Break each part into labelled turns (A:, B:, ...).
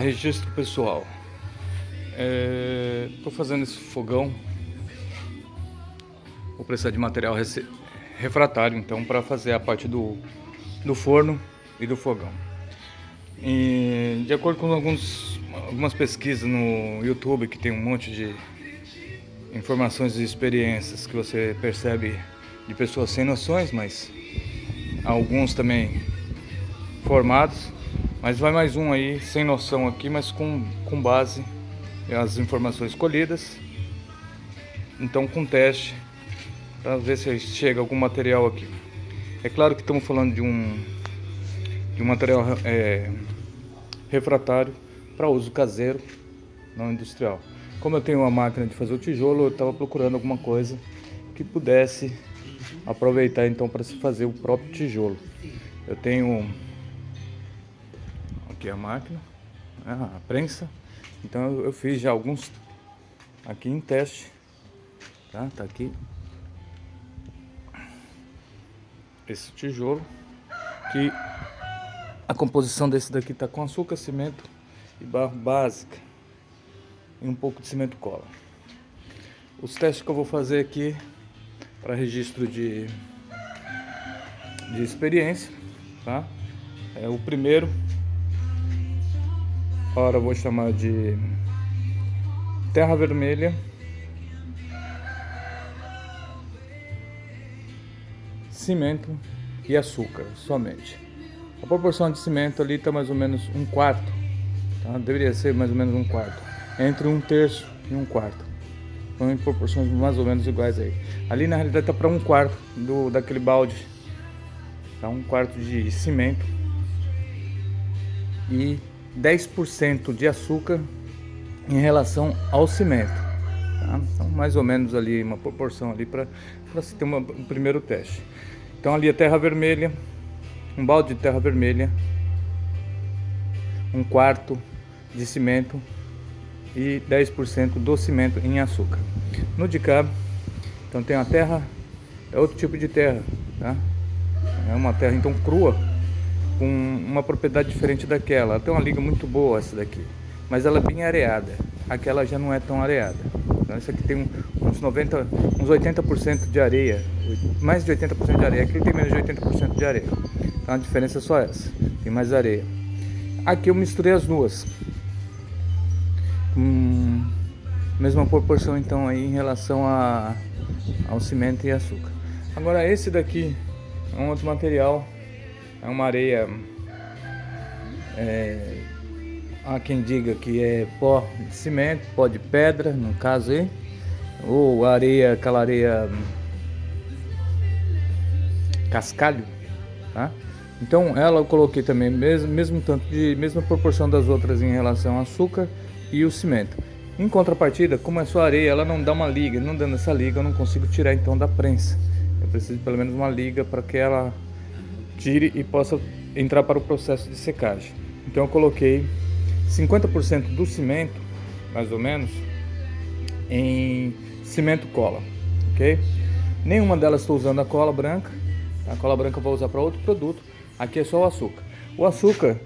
A: Registro pessoal. Estou fazendo esse fogão. Vou precisar de material refratário, então, para fazer a parte do forno e do fogão. E, de acordo com algumas pesquisas no YouTube, que tem um monte de informações e experiências que você percebe de pessoas sem noções, mas alguns também formados. Mas vai mais um aí, sem noção aqui, mas com base as informações colhidas. Então, com teste, para ver se chega algum material aqui. É claro que estamos falando de um material refratário para uso caseiro, não industrial. Como eu tenho uma máquina de fazer o tijolo, eu estava procurando alguma coisa que pudesse aproveitar então para se fazer o próprio tijolo. Eu tenho aqui a máquina, a prensa. Então eu fiz já alguns aqui em teste, tá aqui esse tijolo, que a composição desse daqui tá com açúcar, cimento e barro básica e um pouco de cimento cola. Os testes que eu vou fazer aqui para registro de experiência, tá? O primeiro, agora eu vou chamar de terra vermelha, cimento e açúcar somente. A proporção de cimento ali está mais ou menos 1/4, tá? Deveria ser mais ou menos 1/4, entre 1/3 e 1/4. Então, em proporções mais ou menos iguais aí. Ali na realidade está para 1/4 daquele balde, tá? 1/4 de cimento e 10% de açúcar em relação ao cimento, tá? Então, mais ou menos ali uma proporção ali para se ter um primeiro teste. Então, ali a terra vermelha, um balde de terra vermelha, 1/4 de cimento e 10% do cimento em açúcar. No de cá, então tem a terra, é outro tipo de terra, tá? É uma terra então crua, com uma propriedade diferente daquela. Ela tem uma liga muito boa essa daqui, mas ela é bem areada. Aquela já não é tão areada. Então essa aqui tem uns 80% de areia, mais de 80% de areia. Aqui tem menos de 80% de areia. Então a diferença é só essa, tem mais areia. Aqui eu misturei as duas, mesma proporção então aí em relação ao cimento e açúcar. Agora esse daqui é um outro material. É uma areia, há quem diga que é pó de cimento, pó de pedra, no caso aí, ou areia, aquela areia cascalho, tá? Então ela eu coloquei também mesmo tanto mesma proporção das outras em relação ao açúcar e o cimento. Em contrapartida, como é só areia, ela não dá uma liga. Não dando essa liga, eu não consigo tirar então da prensa. Eu preciso de pelo menos uma liga para que ela tire e possa entrar para o processo de secagem. Então eu coloquei 50% do cimento, mais ou menos, em cimento cola, ok? Nenhuma delas estou usando a cola branca. A cola branca eu vou usar para outro produto. Aqui é só o açúcar. O açúcar,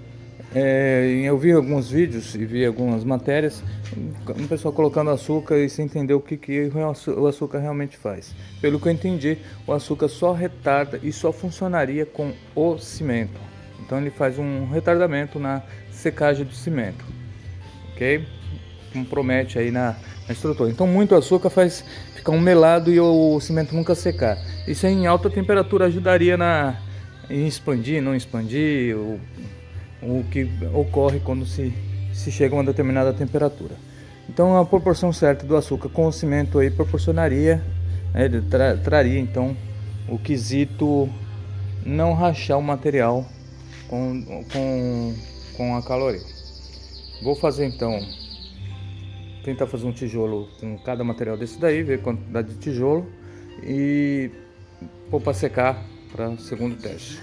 A: eu vi alguns vídeos e vi algumas matérias, o pessoal colocando açúcar e sem entender o que o açúcar realmente faz. Pelo que eu entendi, o açúcar só retarda e só funcionaria com o cimento. Então ele faz um retardamento na secagem do cimento, ok? Como promete aí na estrutura. Então muito açúcar faz ficar um melado e o cimento nunca secar. Isso aí, em alta temperatura ajudaria em expandir, não expandir, o que ocorre quando se chega a uma determinada temperatura. Então a proporção certa do açúcar com o cimento aí proporcionaria, ele traria então o quesito não rachar o material com a caloria. Vou fazer então, tentar fazer um tijolo com cada material desse daí, ver a quantidade de tijolo e pôr para secar para o segundo teste.